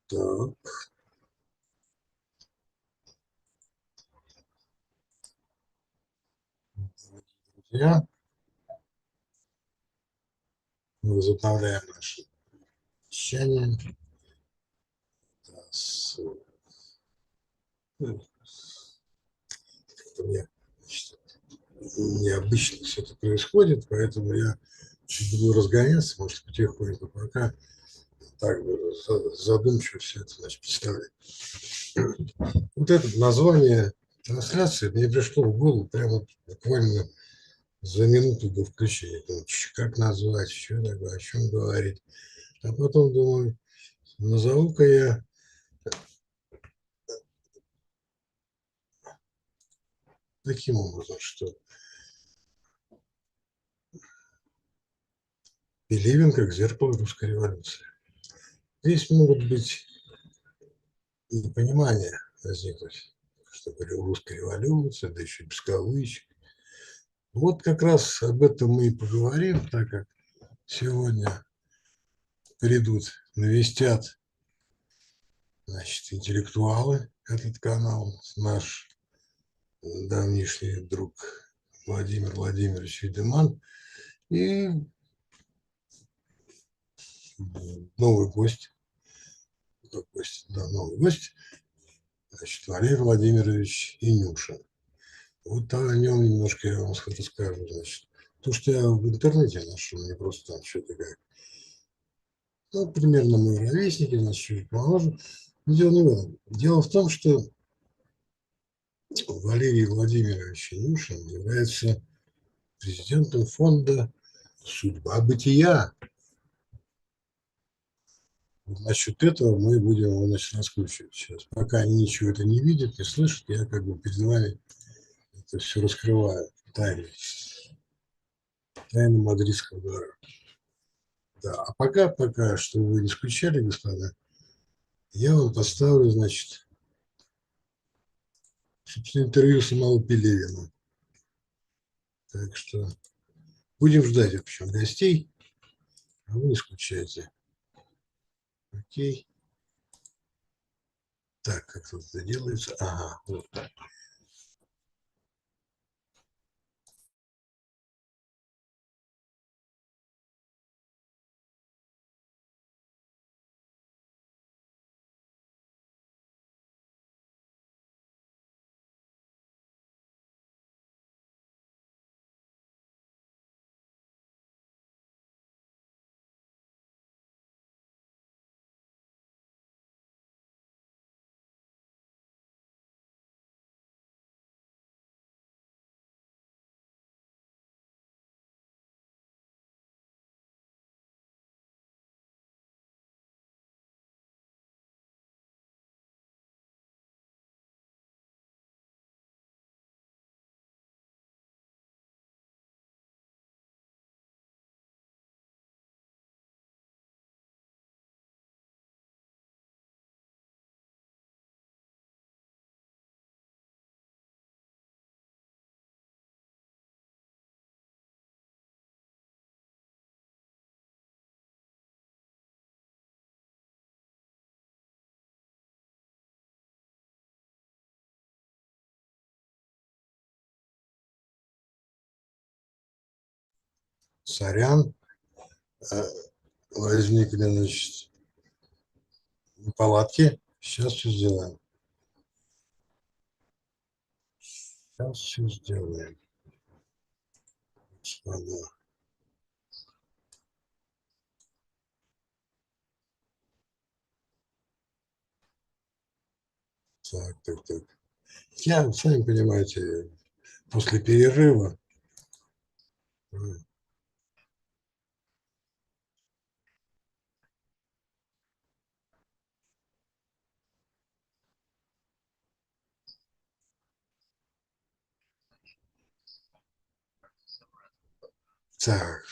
Так, друзья, мы возобновляем наше вещание с мне, значит, необычно все это происходит, поэтому я чуть буду разгоняться, может, потихоньку, пока так задумчиво все это, значит, представляю. Вот это название трансляции мне пришло в голову прямо буквально за минуту до включения. Думаю, как назвать, что такое, о чем говорить. А потом думаю, назову-ка я таким образом, что Пелевин как зеркало русской революции. Здесь могут быть непонимания возникнуть, что говорю, русская революция, да еще без кавычек. Вот как раз об этом мы и поговорим, так как сегодня придут, навестят, значит, интеллектуалы этот канал, наш давнишний друг Владимир Владимирович Видеман и новый гость, да, новый гость, значит, Валерий Владимирович Инюшин. Вот о нем немножко я вам расскажу, значит. То, что я в интернете нашел, не просто там что-то как. Ну, примерно мы ровесники, значит, чуть помоложе. Но дело не в этом. Дело в том, что Валерий Владимирович Инюшин является президентом фонда «Судьба бытия». Вот насчет этого мы будем его, значит, раскручивать сейчас. Пока они ничего это не видят, не слышат, я как бы перед вами это все раскрываю. Тайны Мадридского двора. Да, а пока, чтобы вы не скучали, господа, я вам поставлю, значит, собственно, интервью самого Пелевина. Так что будем ждать, в общем, гостей, а вы не скучайте. Окей. Так, как тут это делается? Ага, вот так. Сорян, возникли, значит, неполадки. Сейчас все сделаем. Сейчас все сделаем. Господа. Так. Я, сами понимаете, после перерыва. Так,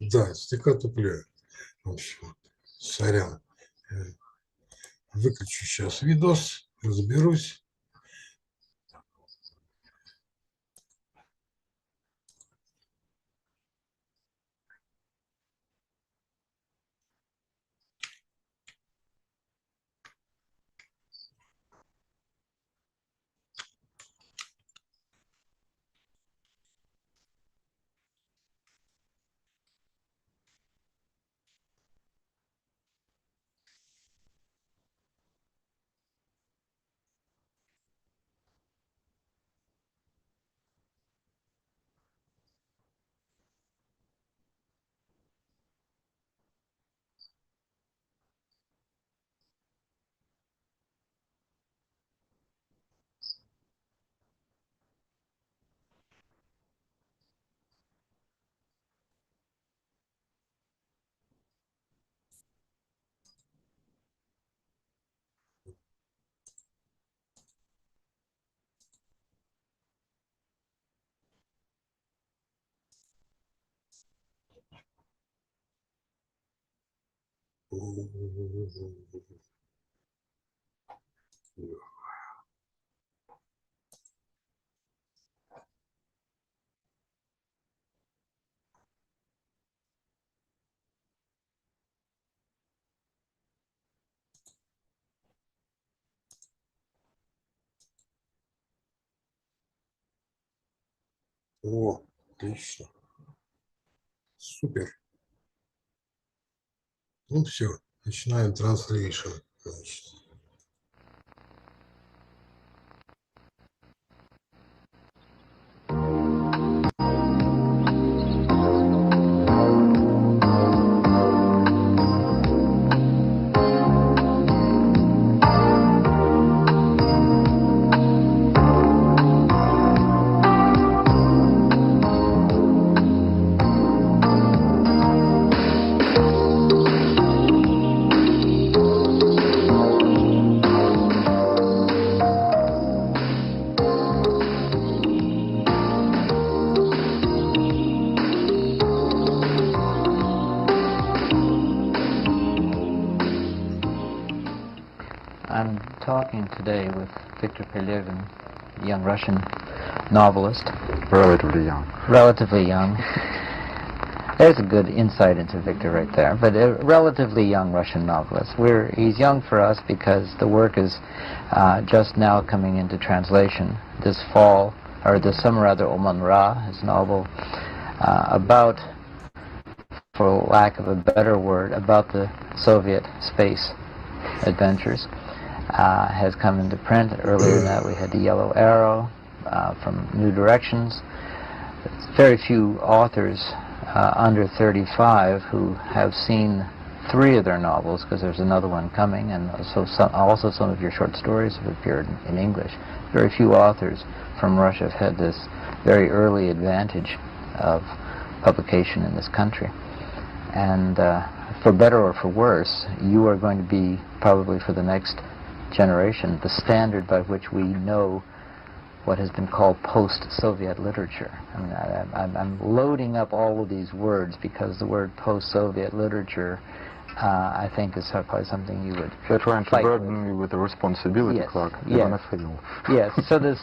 да, слегка туплю. В общем, сорян. Выключу сейчас видос, разберусь. О, отлично. Супер. Ну все, начинаем транслейшн. Значит. I'm talking today with Victor Pelevin, a young Russian novelist. Relatively young. Relatively young. There's a good insight into Victor right there. But a relatively young Russian novelist. He's young for us because the work is just now coming into translation this fall, or this summer rather, Oman Ra, his novel about, for lack of a better word, about the Soviet space adventures. Has come into print. Earlier than that we had The Yellow Arrow from New Directions. Very few authors under 35 who have seen 3 of their novels, because there's another one coming, and also some of your short stories have appeared in English. Very few authors from Russia have had this very early advantage of publication in this country. And for better or for worse, you are going to be, probably for the next generation, the standard by which we know what has been called post-Soviet literature. I mean, I'm loading up all of these words because the word post-Soviet literature, I think, is probably something you would You're trying to burden me with the responsibility, yes, Clark. Yes. You're gonna fail. Yes. So this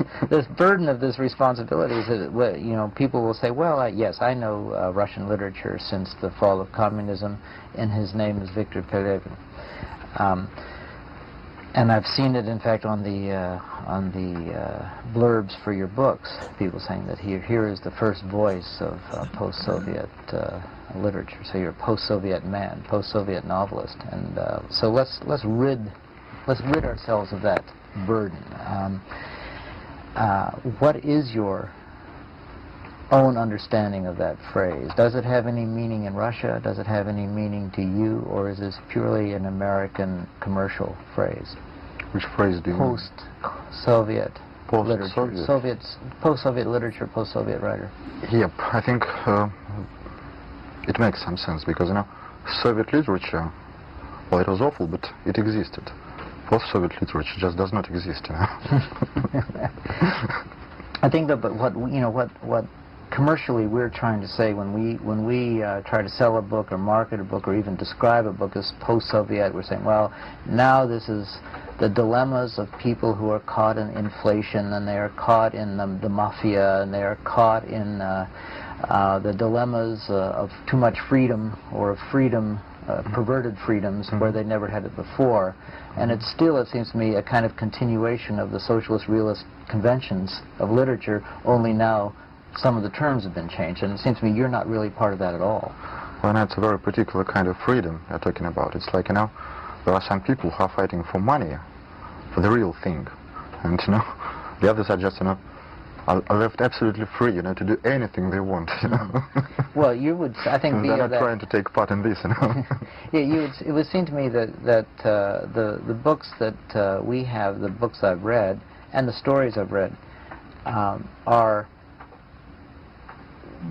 burden of this responsibility is that, you know, people will say, well, yes, I know Russian literature since the fall of communism, and his name is Victor Pelevin. And I've seen it, in fact, on the blurbs for your books. People saying that here is the first voice of post-Soviet literature. So you're a post-Soviet man, post-Soviet novelist, and so let's rid ourselves of that burden. What is your own understanding of that phrase? Does it have any meaning in Russia? Does it have any meaning to you, or is this purely an American commercial phrase? Which phrase do you mean? Post-Soviet literature. Post-Soviet literature, post-Soviet writer. Yep, I think it makes some sense, because, you know, Soviet literature, well, it was awful, but it existed. Post-Soviet literature just does not exist, you know. I think that, but what commercially we're trying to say when we try to sell a book or market a book or even describe a book as post-Soviet, we're saying, well, now this is the dilemmas of people who are caught in inflation, and they are caught in the mafia, and they are caught in the dilemmas of too much freedom, or of freedom, perverted freedoms, where they never had it before. And it's still, it seems to me, a kind of continuation of the socialist realist conventions of literature, only now some of the terms have been changed, and it seems to me you're not really part of that at all. Well, that's a very particular kind of freedom you're talking about. It's like, you know, there are some people who are fighting for money, for the real thing, and, you know, the others are just, you know, are left absolutely free, you know, to do anything they want, you know. Well, you would, I think, they're not trying to take part in this, you know. Yeah, it would seem to me that the books that we have, the books I've read, and the stories I've read, are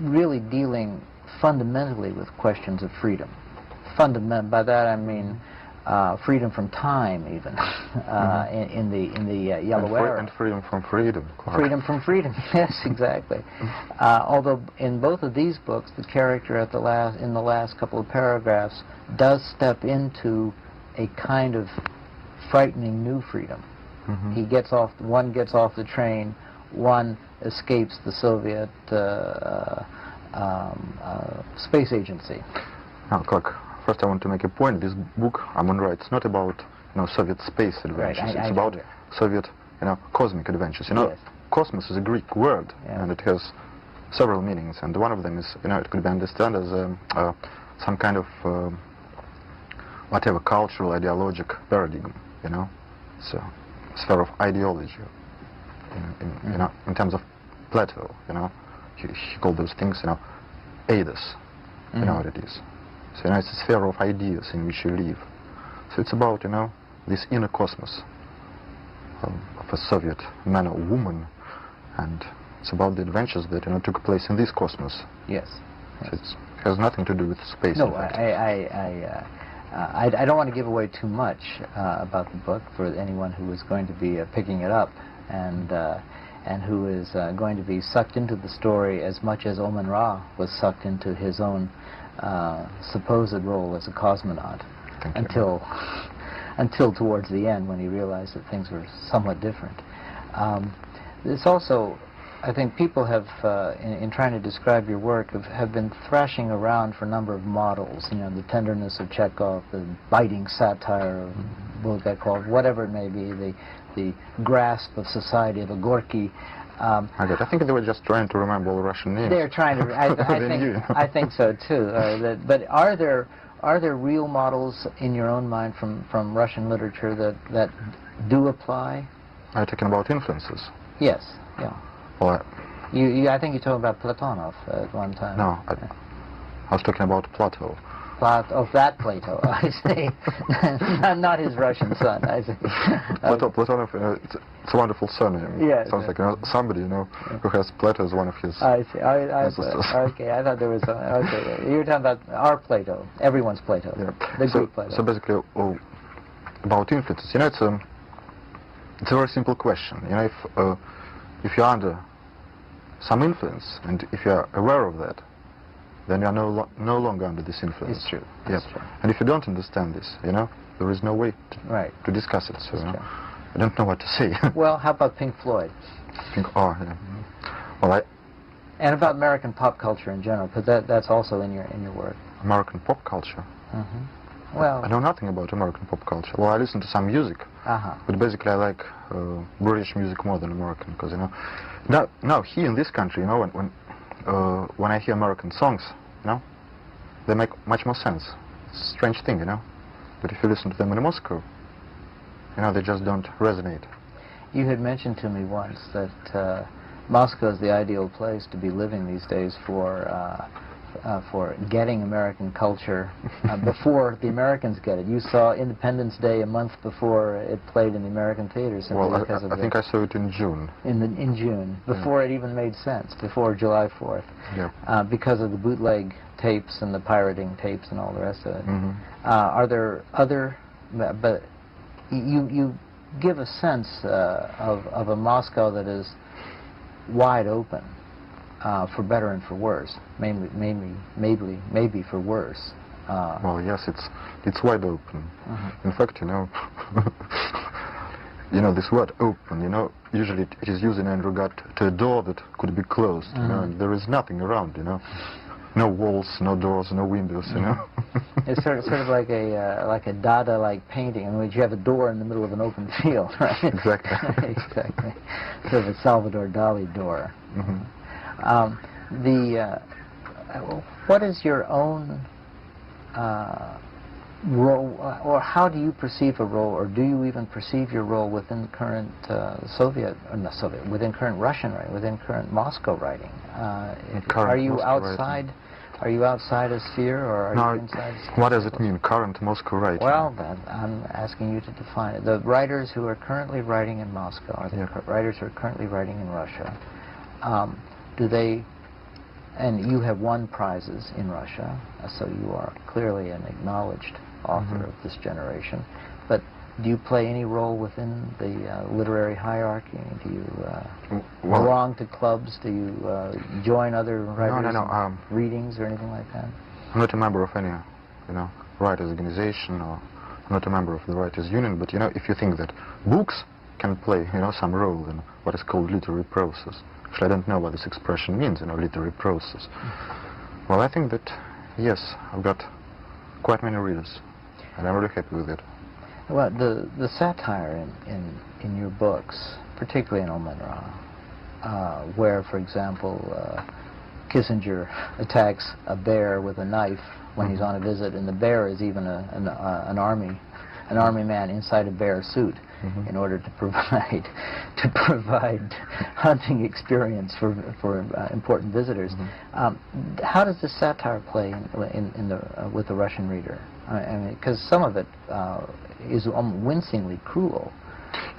really dealing fundamentally with questions of freedom. By that I mean freedom from time, even in the Yellow Era. And freedom from freedom. Clark. Freedom from freedom. Yes, exactly. Although in both of these books, the character in the last couple of paragraphs does step into a kind of frightening new freedom. He gets off. One gets off the train. One escapes the Soviet space agency. Now, Clark, first I want to make a point. This book, Amun-Ra, it's not about Soviet space adventures. Right, it's about Soviet cosmic adventures. Yes. Cosmos is a Greek word, Yeah. and it has several meanings. And one of them is, it could be understood as some kind of whatever cultural ideologic paradigm. It's a sphere of ideology. In terms of Plato, he called those things, eidos. You know what it is. So it's a sphere of ideas in which you live. So it's about this inner cosmos of a Soviet man or woman, and it's about the adventures that took place in this cosmos. Yes. So it has nothing to do with space. No, I don't want to give away too much about the book for anyone who is going to be picking it up and who is going to be sucked into the story as much as Amun-Ra was sucked into his own supposed role as a cosmonaut until towards the end, when he realized that things were somewhat different. It's also, I think people have, in trying to describe your work, have been thrashing around for a number of models. The tenderness of Chekhov, the biting satire of Bulgakov, whatever it may be, the grasp of society of a Gorky. I think they were just trying to remember all Russian names. They're trying to. I think so too. But are there real models in your own mind from Russian literature that do apply? Are you talking about influences? Yes. Yeah. Well, I think you talked about Platonov at one time. No, I was talking about Plato. That Plato, I see. Not his Russian son, I see. Platonov, it's a wonderful surname. Yeah. Sounds like somebody, who has Plato as one of his I see. ancestors. Okay, I thought there was okay. You were talking about our Plato, everyone's Plato, the Greek Plato. So basically, about influences, it's a very simple question. If you're under some influence, and if you're aware of that, then you are no longer under this influence. It's true. Yep. It's true. And if you don't understand this, there is no way to discuss it. So I don't know what to say. Well, how about Pink Floyd? Well, and about American pop culture in general, because that's also in your work. American pop culture. Well, I know nothing about American pop culture. Well, I listen to some music, but basically I like British music more than American, because now here in this country, when I hear American songs, they make much more sense. It's a strange thing, But if you listen to them in Moscow, they just don't resonate. You had mentioned to me once that Moscow is the ideal place to be living these days for getting American culture before the Americans get it. You saw Independence Day a month before it played in the American theaters. Well, I think I saw it in June. In June, before it even made sense, before July 4th, because of the bootleg tapes and the pirating tapes and all the rest of it. Are there other, but you give a sense of a Moscow that is wide open. For better and for worse, maybe for worse. Well, yes, it's wide open. In fact, this word "open," usually it is used in regard to a door that could be closed. And there is nothing around. No walls, no doors, no windows. It's sort of like a Dada-like painting in which you have a door in the middle of an open field, right? Exactly. Exactly. Sort of a Salvador Dali door. What is your own role, or how do you perceive a role, or do you even perceive your role within current within current Russian writing, within current Moscow writing? Are you Moscow outside? Writing. Are you outside a sphere, or are you inside? What does it mean, current Moscow writing? Well, I'm asking you to define it. The writers who are currently writing in Moscow, or the writers who are currently writing in Russia, do they? And you have won prizes in Russia, so you are clearly an acknowledged author of this generation. But do you play any role within the literary hierarchy? Do you belong to clubs? Do you join other writers in readings or anything like that? I'm not a member of any, writers' organization, or I'm not a member of the writers' union. But if you think that books can play, some role in what is called literary process. Actually, I don't know what this expression means, literary process. Well, I think that yes, I've got quite many readers, and I'm really happy with it. Well, the satire in your books, particularly in Omenra, where, for example, Kissinger attacks a bear with a knife when he's on a visit, and the bear is even an army man inside a bear suit in order to provide hunting experience for important visitors. How does this satire play with the Russian reader? I mean, because some of it is wincingly cruel.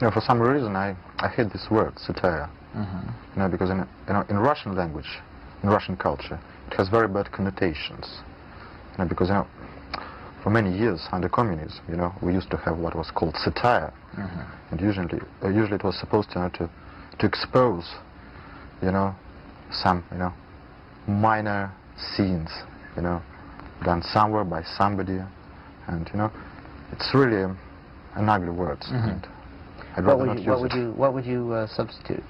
For some reason, I hate this word, satire. Because in Russian language, in Russian culture, it has very bad connotations. Because for many years under communism, we used to have what was called satire, and usually it was supposed to expose, some minor scenes, done somewhere by somebody, and it's really an ugly word. And I'd rather not use it. What would you substitute?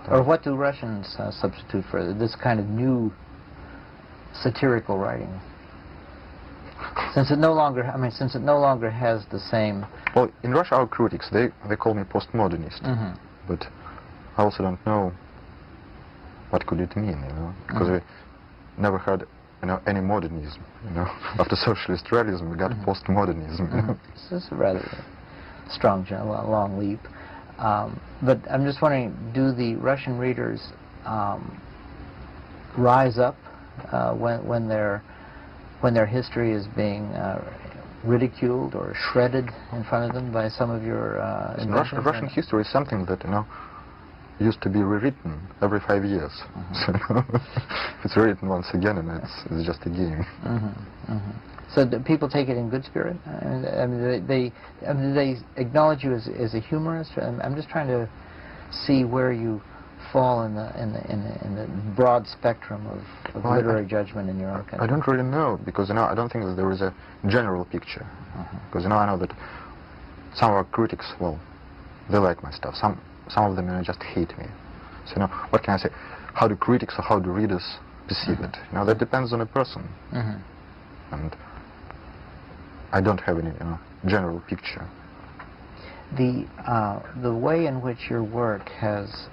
Or what do Russians substitute for this kind of new satirical writing? Since it no longer has the same. Well, in Russia, our critics they call me postmodernist, but I also don't know what could it mean, because we never had any modernism, After socialist realism, we got postmodernism. This is a rather strong, long leap. But I'm just wondering, do the Russian readers rise up when their history is being ridiculed or shredded in front of them by some of your inventions? Russian history is something that used to be rewritten every 5 years. So it's rewritten once again, and it's just a game. So do people take it in good spirit? I mean, they acknowledge you as a humorist. I'm just trying to see where you fall in the broad spectrum of literary judgment in your own country. I don't really know, because I don't think that there is a general picture. Because I know that some of our critics, well, they like my stuff. Some of them just hate me. So what can I say? How do critics or how do readers perceive it? That depends on a person. And I don't have any general picture. The way in which your work has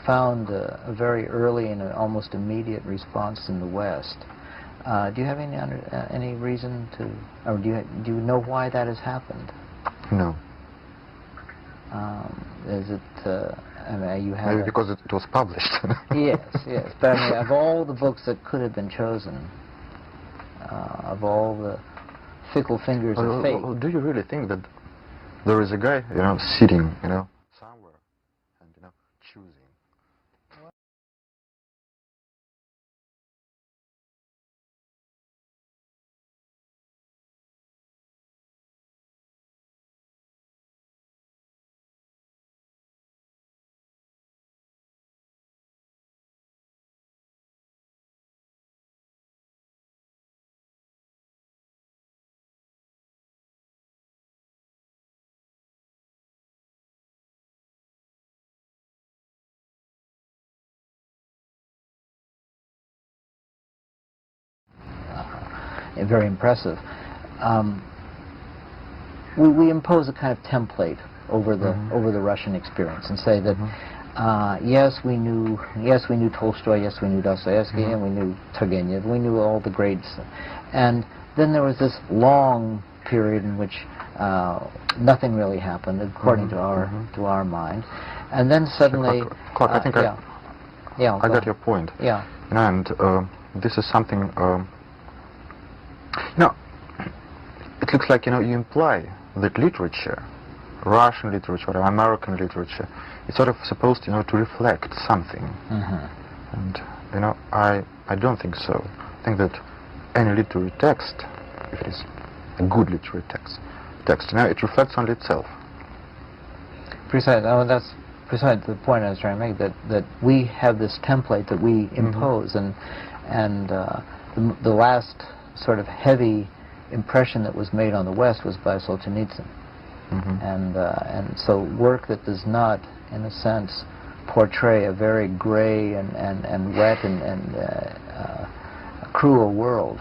found a very early and almost immediate response in the West, do you have any reason to, or do you know why that has happened? No. Is it? You have maybe because it was published. Yes. But I mean, of all the books that could have been chosen, of all the fickle fingers of fate. Do you really think that there is a guy, sitting, somewhere and, choosing? Very impressive. We impose a kind of template over the Russian experience and say that yes we knew Tolstoy, yes we knew Dostoevsky, and we knew Turgenev, we knew all the greats, and then there was this long period in which nothing really happened according to our mind, and then suddenly Clark, I think I got your point. Yeah. And this is something. It looks like you imply that literature, Russian literature or American literature, is sort of supposed to reflect something. And I don't think so. I think that any literary text, if it is a good literary text. You know, it reflects only itself. Precise. Oh, that's precisely the point I was trying to make. That we have this template that we impose, and the last sort of heavy impression that was made on the West was by Solzhenitsyn, and so work that does not, in a sense, portray a very gray and wet and cruel world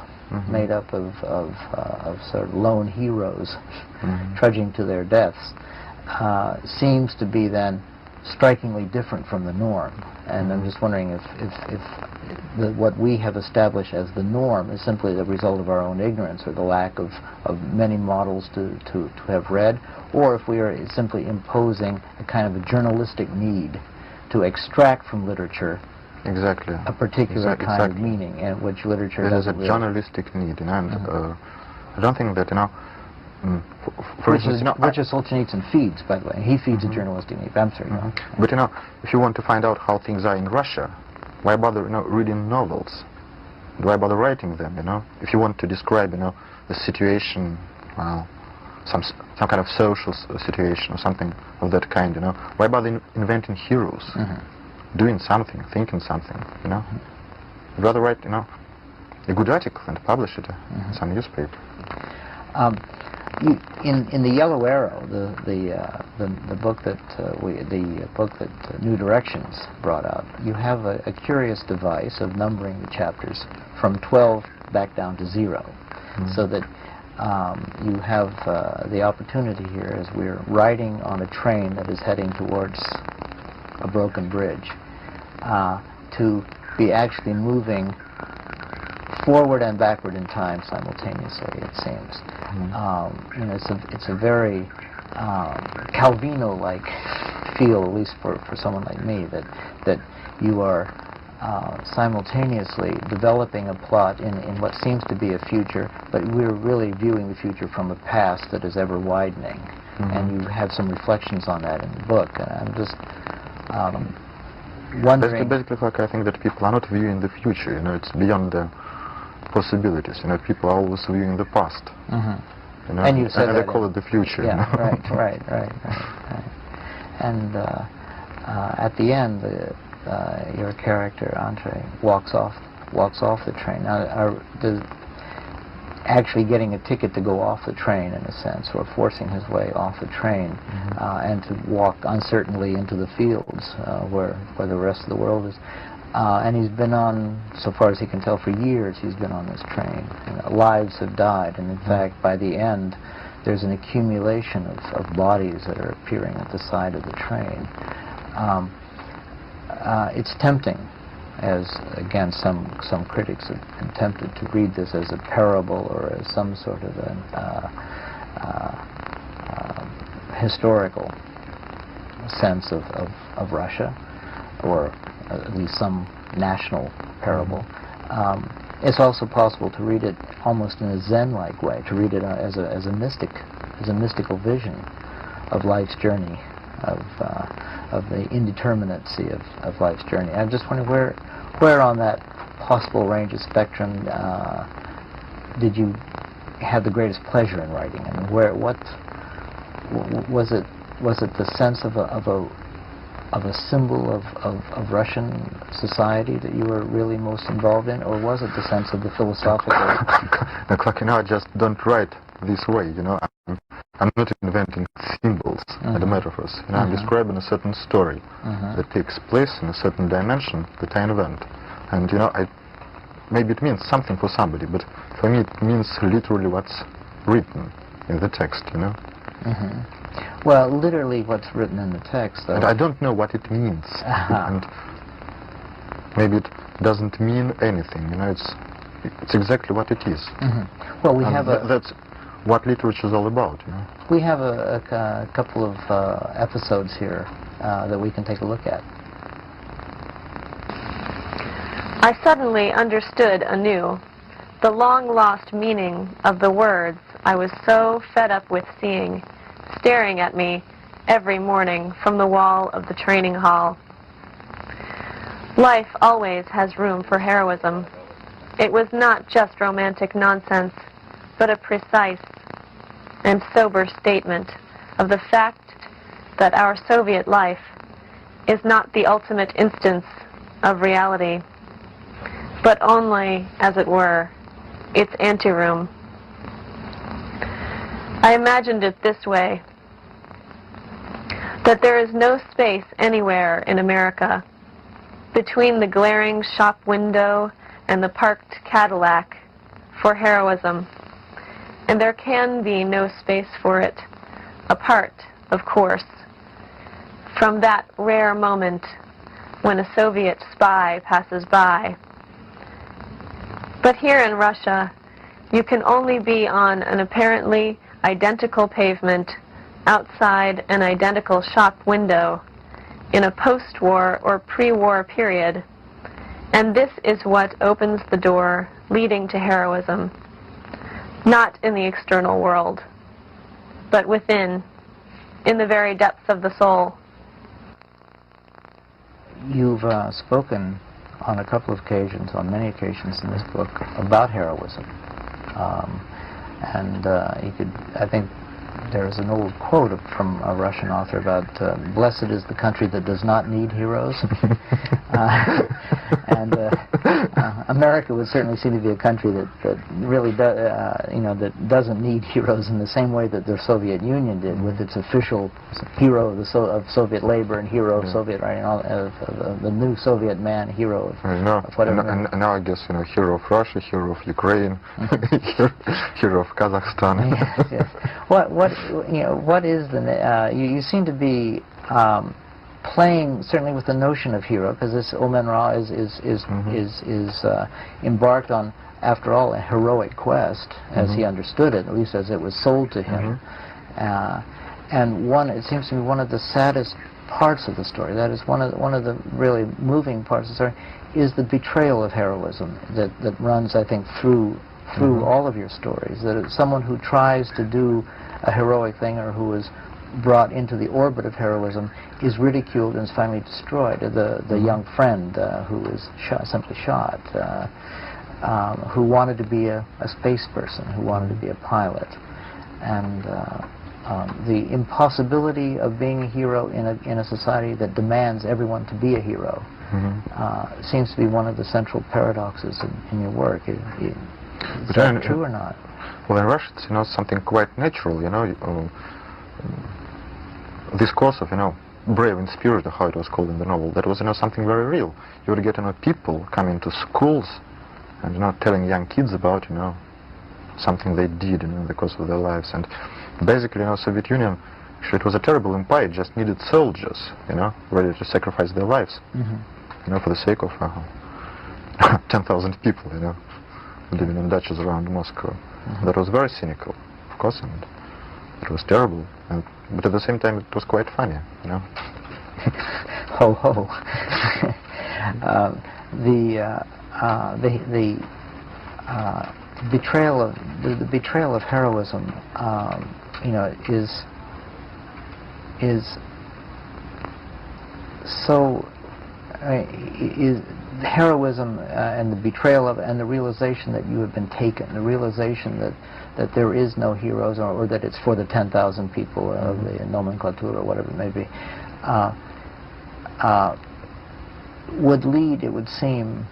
made up of sort of lone heroes trudging to their deaths, seems to be then strikingly different from the norm. And I'm just wondering if what we have established as the norm is simply the result of our own ignorance or the lack of many models to have read, or if we are simply imposing a kind of a journalistic need to extract from literature a particular kind of meaning, and which literature doesn't really... There's a journalistic need, you know, and I don't think that, you know, for instance, you know, which is Solzhenitsyn feeds, by the way. He feeds a journalistic need. I'm sorry. But you know, if you want to find out how things are in Russia, why bother, you know, reading novels? Why bother writing them? You know, if you want to describe, you know, the situation, some kind of social situation or something of that kind, you know, why bother inventing heroes, doing something, thinking something, you know? I'd rather write, you know, a good article and publish it in some newspaper. In the Yellow Arrow, the book that New Directions brought out, you have a curious device of numbering the chapters from 12 back down to 0, so that you have the opportunity here, as we're riding on a train that is heading towards a broken bridge, to be actually moving forward and backward in time simultaneously, it seems. You know, it's a very Calvino-like feel, at least for someone like me, that you are simultaneously developing a plot in what seems to be a future, but we're really viewing the future from a past that is ever widening. And you have some reflections on that in the book. And I'm just wondering... Basically, like, I think that people are not viewing the future, you know, it's beyond the possibilities. You know, people are always viewing the past. You know, and you said they call it the future. Yeah, you know? right. And at the end, your character Andre walks off the train. Now, actually getting a ticket to go off the train, in a sense, or forcing his way off the train, and to walk uncertainly into the fields where the rest of the world is. And he's been on, so far as he can tell, for years he's been on this train. And lives have died, and in fact, by the end, there's an accumulation of bodies that are appearing at the side of the train. It's tempting, as again some critics have been tempted to read this as a parable or as some sort of historical sense of Russia, or at least some national parable. It's also possible to read it almost in a Zen-like way, to read it as a mystical vision of life's journey, of the indeterminacy of life's journey. I'm just wondering where on that possible range of spectrum did you have the greatest pleasure in writing? I mean, what was it? Was it the sense of a symbol of Russian society that you were really most involved in, or was it the sense of the philosophical? Like, you know, I just don't write this way, you know. I'm not inventing symbols and metaphors. You know, I'm describing a certain story that takes place in a certain dimension that I invent. And, you know, maybe it means something for somebody, but for me it means literally what's written in the text, you know. Well, literally what's written in the text, though. And I don't know what it means. And maybe it doesn't mean anything, you know, it's exactly what it is. Well, we and have that's what literature is all about, you know. We have a couple of episodes here that we can take a look at. I suddenly understood anew the long-lost meaning of the words I was so fed up with seeing, staring at me every morning from the wall of the training hall. Life always has room for heroism. It was not just romantic nonsense, but a precise, and sober statement of the fact that our Soviet life is not the ultimate instance of reality, but only, as it were, its anteroom. I imagined it this way, that there is no space anywhere in America between the glaring shop window and the parked Cadillac for heroism, and there can be no space for it, apart, of course, from that rare moment when a Soviet spy passes by. But here in Russia, you can only be on an apparently identical pavement outside an identical shop window in a post-war or pre-war period, and this is what opens the door leading to heroism, not in the external world, but within, in the very depths of the soul. You've spoken on a couple of occasions, on many occasions in this book, about heroism. You could, I think, there's an old quote from a Russian author about blessed is the country that does not need heroes. America would certainly seem to be a country that really that doesn't need heroes in the same way that the Soviet Union did, with its official hero of Soviet labor and hero of Soviet, right, and all, the new Soviet man, hero of whatever. And now I guess, hero of Russia, hero of Ukraine, hero of Kazakhstan. Yes, yes. What is the you seem to be playing certainly with the notion of hero, because this Omen Ra is embarked on, after all, a heroic quest, as he understood it, at least as it was sold to him. And it seems to me, one of the saddest parts of the story, that is one of the really moving parts of the story, is the betrayal of heroism that runs, I think, through all of your stories. That it's someone who tries to do a heroic thing, or who is brought into the orbit of heroism, is ridiculed and is finally destroyed. The young friend who was simply shot, who wanted to be a space person, who wanted to be a pilot, and the impossibility of being a hero in a society that demands everyone to be a hero seems to be one of the central paradoxes in your work. Is that true or not? Well, in Russia, it's something quite natural. This course of brave and spirit, how it was called in the novel, that was something very real. You would get people coming to schools and telling young kids about something they did in the course of their lives. And basically, Soviet Union, actually, it was a terrible empire. It just needed soldiers, ready to sacrifice their lives, for the sake of 10,000 people, living in dachas around Moscow. That was very cynical, of course, and it was terrible. But at the same time, it was quite funny, Ho ho. The betrayal of heroism, is so. Is heroism and the betrayal of, and the realization that you have been taken, the realization that there is no heroes, or that it's for the 10,000 people of the nomenclature, or whatever it may be, would lead, it would seem,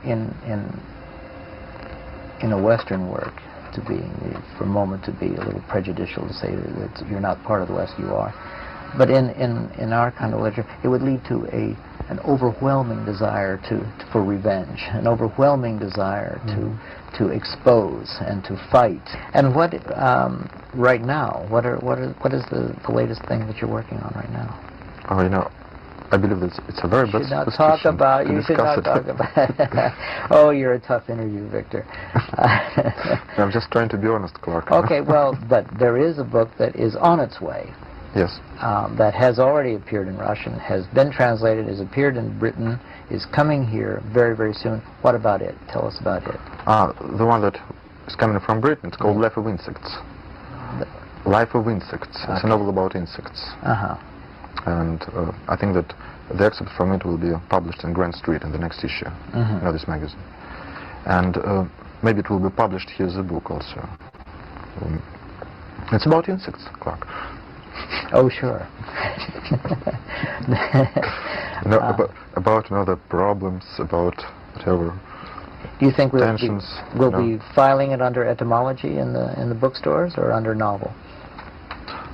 in a Western work, to be, for a moment, to be a little prejudicial to say that you're not part of the West, you are. But in our kind of literature, it would lead to an overwhelming desire for revenge, an overwhelming desire to expose and to fight. And what right now? What is the latest thing that you're working on right now? Oh, I believe that it's a very bad You should not talk about it. Oh, you're a tough interview, Victor. I'm just trying to be honest, Clark. Okay, well, but there is a book that is on its way. Yes. That has already appeared in Russian, has been translated, has appeared in Britain, is coming here very, very soon. What about it? Tell us about it. The one that is coming from Britain, it's called Life of Insects. Life of Insects. Okay. It's a novel about insects. And I think that the excerpt from it will be published in Grand Street in the next issue of this magazine. And maybe it will be published here as a book also. It's about insects, Clark. Oh, sure. About the problems, about whatever. Do you think tensions, we'll be filing it under etymology in the bookstores or under novel?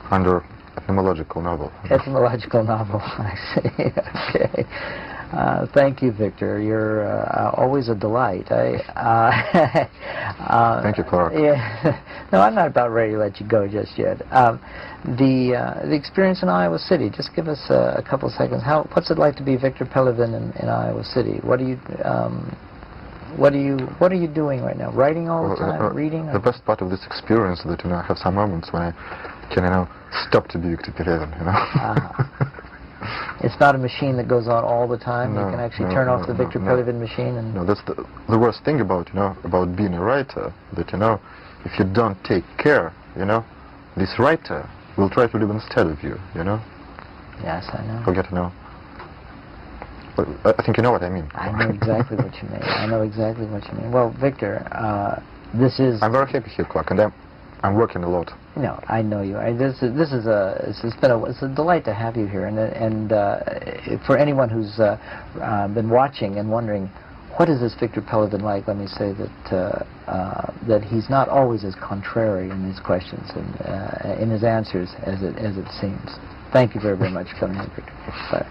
Under etymological novel. Etymological novel. I see. Okay. Thank you, Victor. You're always a delight. Thank you, Clark. Yeah. No, I'm not about ready to let you go just yet. The experience in Iowa City. Just give us a couple of seconds. What's it like to be Victor Pelevin in Iowa City? What are you doing right now? Writing all the time? Reading? The best part of this experience is that I have some moments when I can stop to be Victor Pelevin. It's not a machine that goes on all the time. No, you can actually turn off the Victor Pelevin machine and. No, that's the worst thing about about being a writer. That if you don't take care, this writer will try to live instead of you. Yes, I know. Forget But I think you know what I mean. I know exactly what you mean. I know exactly what you mean. Well, Victor, this is. I'm very happy here, Clark, and I'm working a lot. No, I know you. It's a delight to have you here, and for anyone who's been watching and wondering, what is this Victor Pelevin like? Let me say that he's not always as contrary in his questions and in his answers as it seems. Thank you very, very much for coming in, Victor. Bye.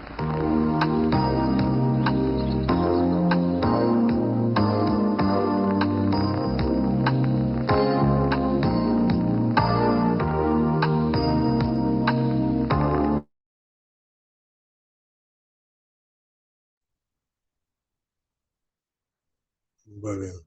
Блин.